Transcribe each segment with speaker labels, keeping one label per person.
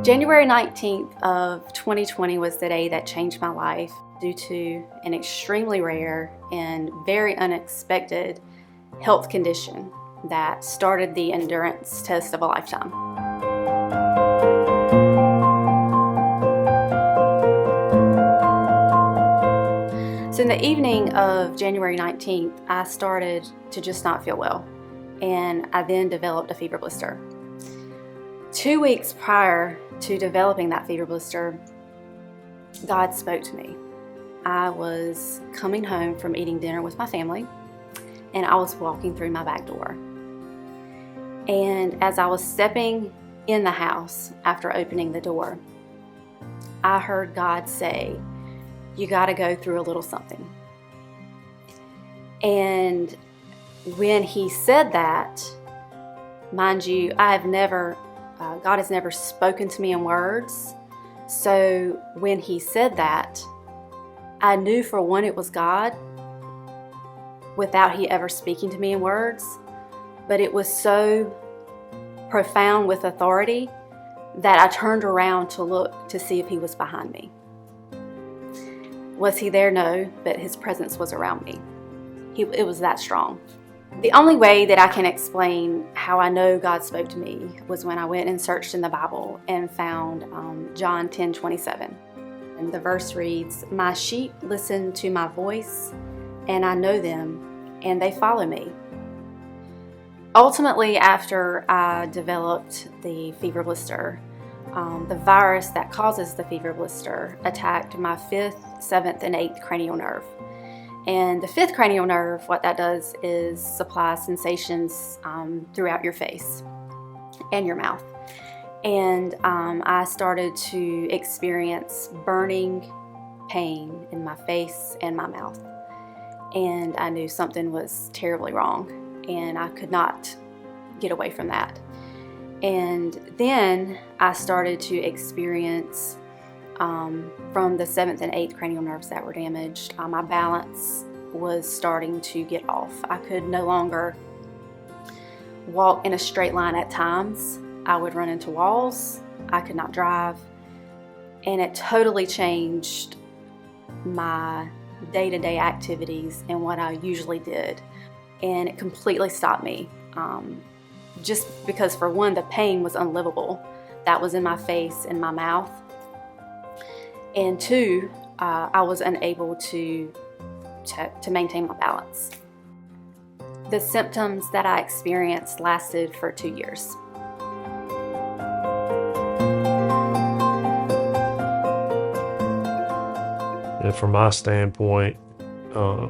Speaker 1: January 19th of 2020 was the day that changed my life due to an extremely rare and very unexpected health condition that started the endurance test of a lifetime. So in the evening of January 19th, I started to just not feel well, and I then developed a fever blister. 2 weeks prior to developing that fever blister, God spoke to me. I was coming home from eating dinner with my family, and I was walking through my back door. And as I was stepping in the house after opening the door, I heard God say, "You got to go through a little something." And when He said that, mind you, God has never spoken to me in words. So when He said that, I knew for one it was God without He ever speaking to me in words. But it was so profound with authority that I turned around to look to see if He was behind me. Was He there? No, but His presence was around me. It was that strong. The only way that I can explain how I know God spoke to me was when I went and searched in the Bible and found John 10:27. And the verse reads, "My sheep listen to my voice, and I know them, and they follow me." Ultimately, after I developed the fever blister, the virus that causes the fever blister attacked my 5th, 7th, and 8th cranial nerve. And the 5th cranial nerve, what that does is supply sensations throughout your face and your mouth. And I started to experience burning pain in my face and my mouth. And I knew something was terribly wrong, and I could not get away from that. And then I started to experience from the 7th and 8th cranial nerves that were damaged, my balance was starting to get off. I could no longer walk in a straight line at times. I would run into walls. I could not drive. And it totally changed my day-to-day activities and what I usually did. And it completely stopped me. Just because, for one, the pain was unlivable. That was in my face and my mouth. And 2, I was unable to maintain my balance. The symptoms that I experienced lasted for 2 years.
Speaker 2: And from my standpoint, a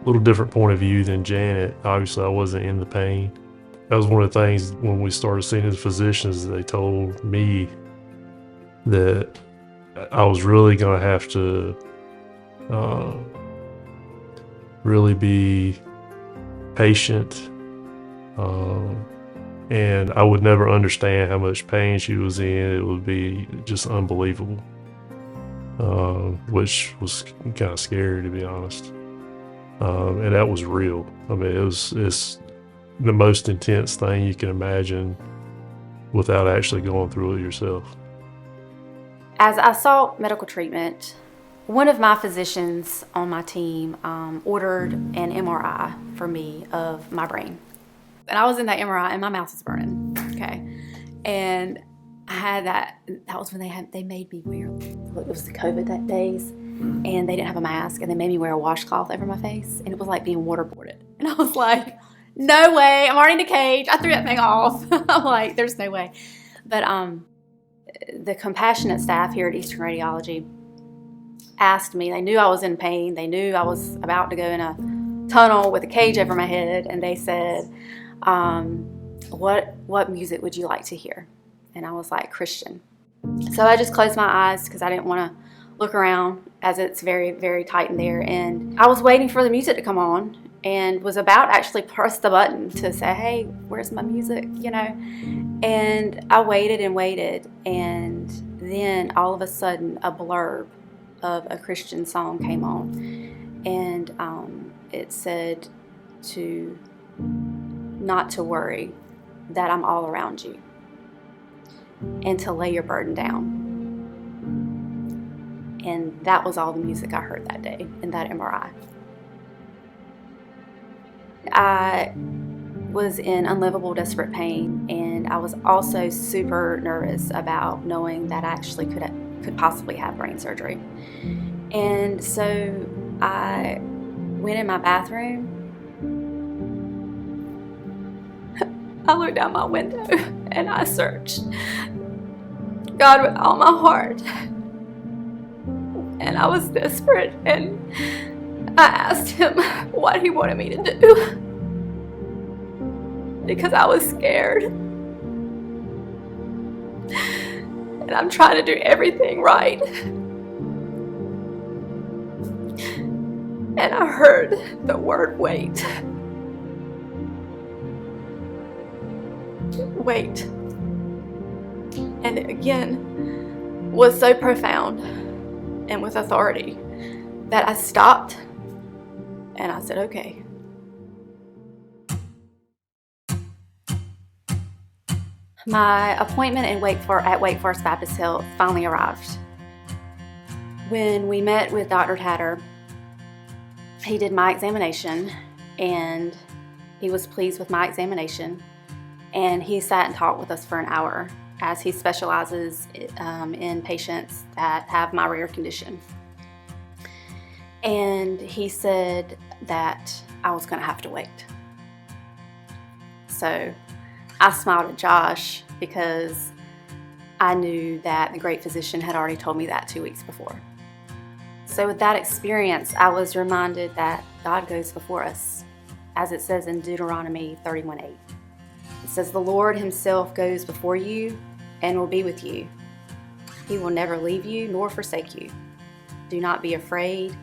Speaker 2: little different point of view than Janet. Obviously, I wasn't in the pain. That was one of the things when we started seeing the physicians, they told me that I was really going to have to really be patient, and I would never understand how much pain she was in. It would be just unbelievable, which was kind of scary, to be honest. And that was real. I mean, it's the most intense thing you can imagine without actually going through it yourself.
Speaker 1: As I sought medical treatment, one of my physicians on my team ordered an MRI for me of my brain. And I was in that MRI and my mouth was burning, okay? And I had that was when they made me wear, it was the COVID days, and they didn't have a mask, and they made me wear a washcloth over my face, and it was like being waterboarded. And I was like, no way, I'm already in a cage. I threw that thing off. I'm like, there's no way. But the compassionate staff here at Eastern Radiology asked me, they knew I was in pain, they knew I was about to go in a tunnel with a cage over my head, and they said, what music would you like to hear? And I was like, Christian. So I just closed my eyes because I didn't want to look around, as it's very, very tight in there. And I was waiting for the music to come on and was about to actually press the button to say, hey, where's my music, And I waited and waited, and then all of a sudden a blurb of a Christian song came on, and it said to not to worry, that I'm all around you, and to lay your burden down. And that was all the music I heard that day in that MRI. I was in unlivable, desperate pain, and I was also super nervous about knowing that I actually could possibly have brain surgery. And so I went in my bathroom. I looked out my window and I searched God with all my heart. And I was desperate, and I asked him what he wanted me to do, because I was scared. And I'm trying to do everything right. And I heard the word wait. Wait. And it again was so profound and with authority that I stopped and I said, okay. My appointment at Wake Forest Baptist Health finally arrived. When we met with Dr. Tatter, he did my examination, and he was pleased with my examination, and he sat and talked with us for an hour, as he specializes in patients that have my rare condition. And he said that I was going to have to wait. So I smiled at Josh, because I knew that the great physician had already told me that 2 weeks before. So with that experience, I was reminded that God goes before us, as it says in Deuteronomy 31:8. It says, "The Lord himself goes before you and will be with you. He will never leave you nor forsake you. Do not be afraid.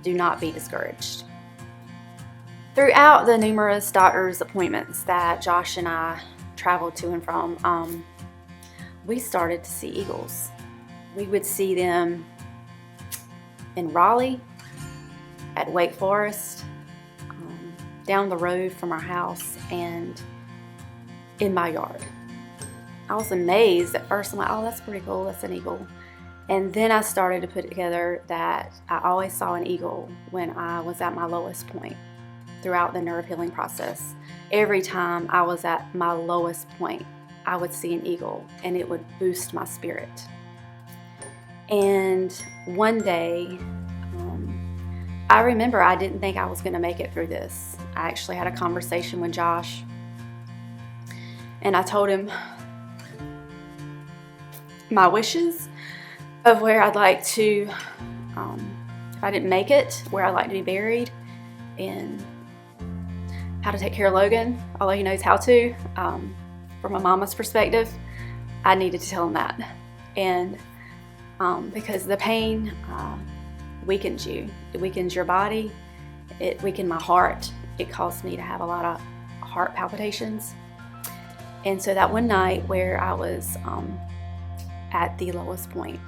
Speaker 1: Do not be discouraged." Throughout the numerous doctor's appointments that Josh and I traveled to and from, we started to see eagles. We would see them in Raleigh, at Wake Forest, down the road from our house, and in my yard. I was amazed at first. I'm like, oh, that's pretty cool, that's an eagle. And then I started to put it together that I always saw an eagle when I was at my lowest point throughout the nerve healing process. Every time I was at my lowest point, I would see an eagle, and it would boost my spirit. And one day, I remember I didn't think I was going to make it through this. I actually had a conversation with Josh, and I told him my wishes of where I'd like to, if I didn't make it, where I'd like to be buried, and how to take care of Logan, although he knows how to. From a mama's perspective, I needed to tell him that. And because the pain weakens you. It weakens your body. It weakened my heart. It caused me to have a lot of heart palpitations. And so that one night where I was at the lowest point,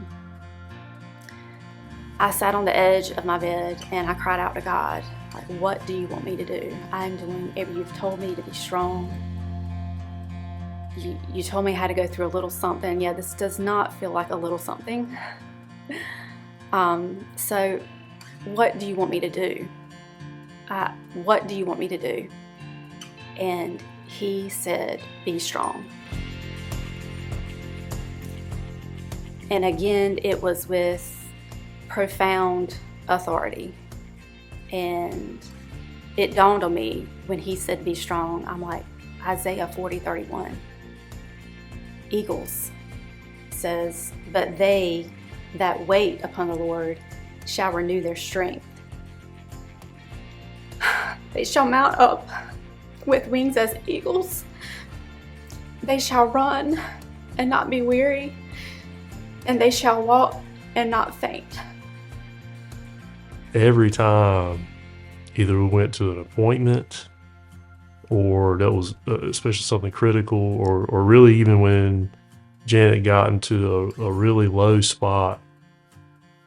Speaker 1: I sat on the edge of my bed and I cried out to God, like, what do you want me to do? I'm doing everything. You've told me to be strong. You told me how to go through a little something. Yeah, this does not feel like a little something. So what do you want me to do? What do you want me to do? And he said, be strong. And again, it was with profound authority. And it dawned on me when he said, be strong. I'm like, Isaiah 40:31. Eagles says, but they that wait upon the Lord shall renew their strength. They shall mount up with wings as eagles. They shall run and not be weary, and they shall walk and not faint.
Speaker 2: Every time either we went to an appointment, or that was especially something critical, or really even when Janet got into a really low spot,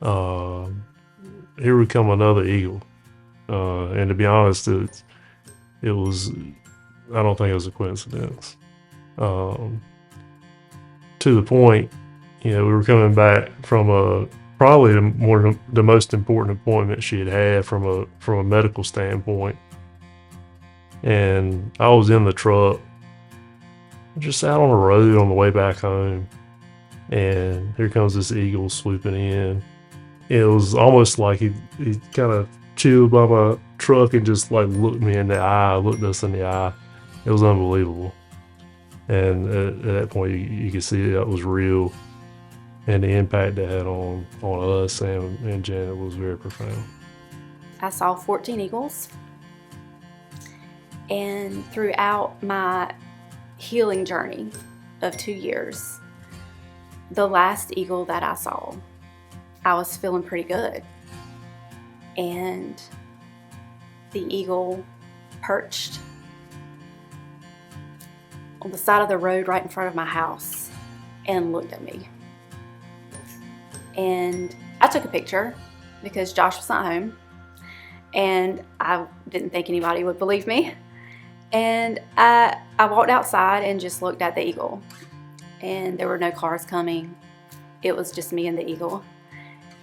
Speaker 2: here would come another eagle. And to be honest, I don't think it was a coincidence. To the point, we were coming back from probably the most important appointment she had from a medical standpoint. And I was in the truck, just out on the road on the way back home, and here comes this eagle swooping in. It was almost like he kind of chilled by my truck and just like looked us in the eye. It was unbelievable. And at that point, you could see that was real, and the impact it had on us and Janet was very profound.
Speaker 1: I saw 14 eagles, and throughout my healing journey of 2 years, the last eagle that I saw, I was feeling pretty good. And the eagle perched on the side of the road right in front of my house and looked at me. And I took a picture because Josh was not home, and I didn't think anybody would believe me. And I walked outside and just looked at the eagle, and there were no cars coming. It was just me and the eagle.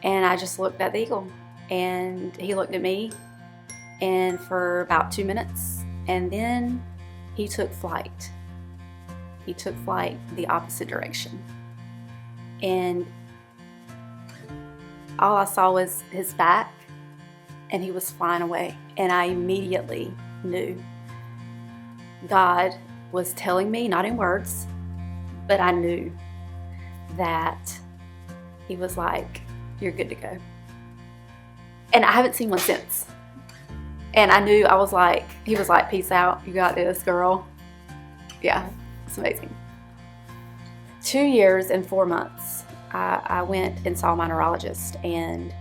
Speaker 1: And I just looked at the eagle, and he looked at me, and for about 2 minutes, and then he took flight. He took flight the opposite direction. And all I saw was his back, and he was flying away. And I immediately knew God was telling me, not in words, but I knew that he was like, "You're good to go." And I haven't seen one since. And I knew he was like, "Peace out. You got this, girl." Yeah, it's amazing. 2 years and 4 months, I went and saw my neurologist, and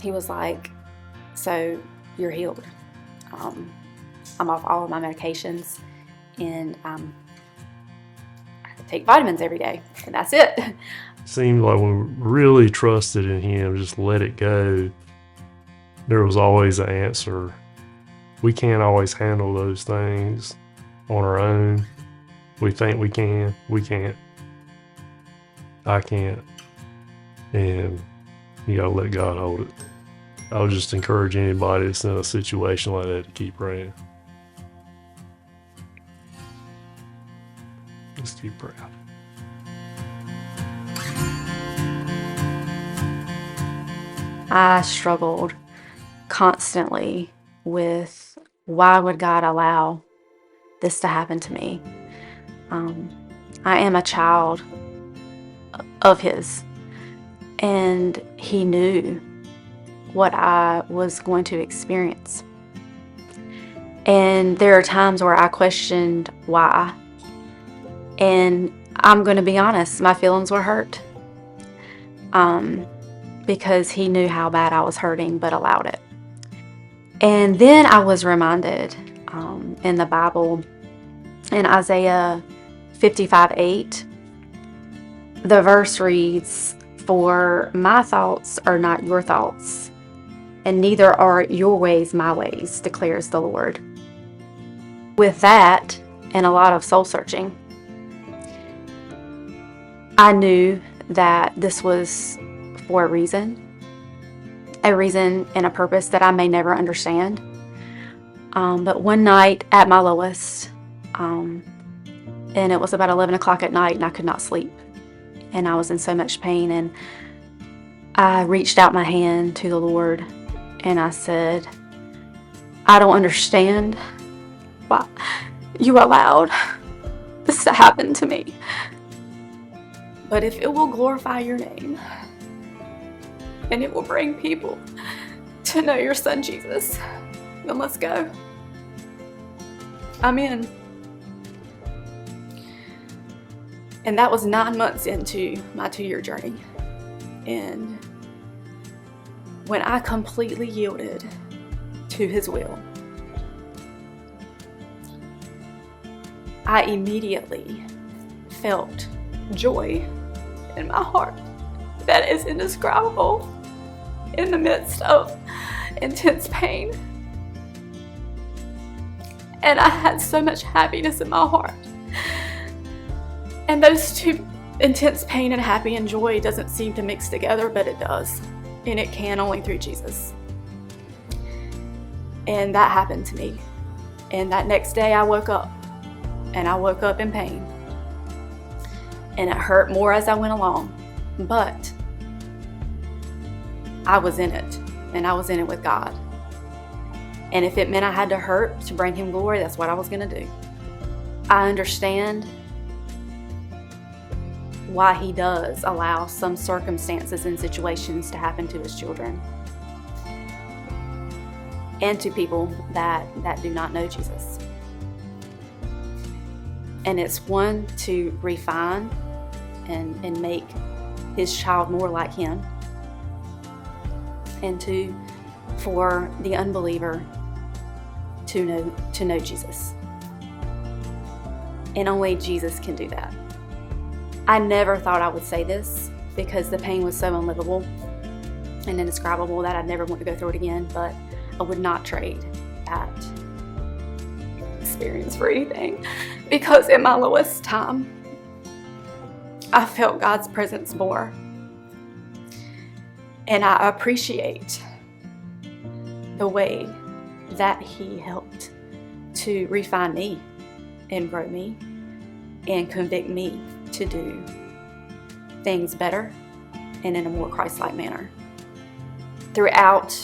Speaker 1: he was like, "So you're healed. I'm off all of my medications, and I take vitamins every day, and that's it."
Speaker 2: Seemed like when we really trusted in him, just let it go, there was always an answer. We can't always handle those things on our own. We think we can. We can't. I can't. And you gotta let God hold it. I would just encourage anybody that's in a situation like that to keep praying. Just keep praying.
Speaker 1: I struggled constantly with, why would God allow this to happen to me? I am a child of His, and He knew what I was going to experience. And there are times where I questioned why. And I'm going to be honest, my feelings were hurt. Because He knew how bad I was hurting, but allowed it. And then I was reminded in the Bible, in Isaiah 55:8, the verse reads, "For my thoughts are not your thoughts, and neither are your ways my ways, declares the Lord." With that, and a lot of soul searching, I knew that this was for a reason and a purpose that I may never understand. But one night at my lowest, and it was about 11 o'clock at night, and I could not sleep. And I was in so much pain, and I reached out my hand to the Lord, and I said, "I don't understand why you allowed this to happen to me. But if it will glorify your name, and it will bring people to know your Son Jesus, then let's go. I'm in." And that was 9 months into my 2-year journey. And when I completely yielded to His will, I immediately felt joy in my heart that is indescribable in the midst of intense pain. And I had so much happiness in my heart. And those two, intense pain and happy and joy, doesn't seem to mix together, but it does. And it can only through Jesus. And that happened to me. And that next day I woke up. And I woke up in pain. And it hurt more as I went along. But I was in it. And I was in it with God. And if it meant I had to hurt to bring Him glory, that's what I was going to do. I understand why He does allow some circumstances and situations to happen to His children. And to people that do not know Jesus. And it's one, to refine and make His child more like Him. And two, for the unbeliever to know Jesus. And only Jesus can do that. I never thought I would say this because the pain was so unlivable and indescribable that I'd never want to go through it again, but I would not trade that experience for anything, because in my lowest time, I felt God's presence more. And I appreciate the way that He helped to refine me and grow me and convict me to do things better and in a more Christ-like manner. Throughout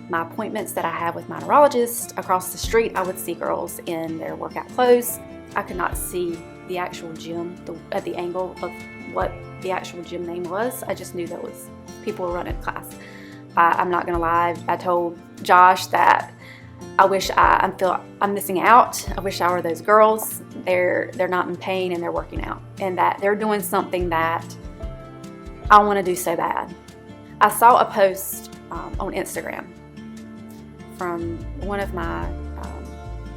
Speaker 1: my appointments that I have with my neurologist across the street, I would see girls in their workout clothes. I could not see the actual gym at the angle of what the actual gym name was. I just knew that was people were running class. I'm not gonna lie, I told Josh that I wish I'm missing out. I wish I were those girls. They're not in pain and they're working out, and that they're doing something that I want to do so bad. I saw a post on Instagram from one of my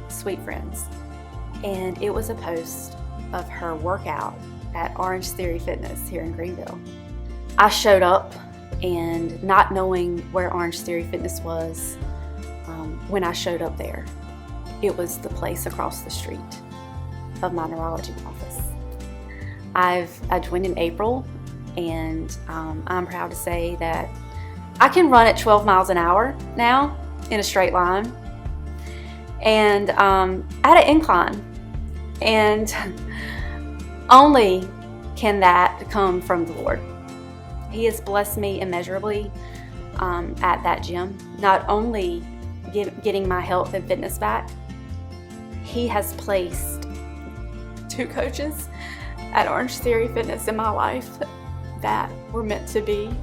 Speaker 1: sweet friends, and it was a post of her workout at Orange Theory Fitness here in Greenville. I showed up, and not knowing where Orange Theory Fitness was, when I showed up there, it was the place across the street of my neurology office. I joined in April, and I'm proud to say that I can run at 12 miles an hour now in a straight line, and at an incline. And only can that come from the Lord. He has blessed me immeasurably at that gym. Not only getting my health and fitness back, He has placed 2 coaches at Orange Theory Fitness in my life that were meant to be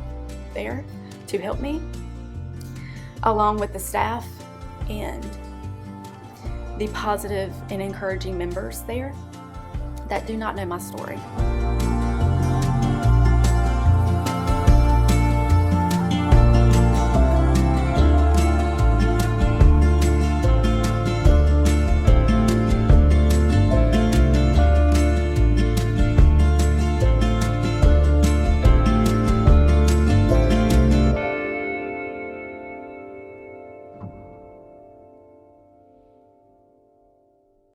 Speaker 1: there to help me, along with the staff and the positive and encouraging members there that do not know my story.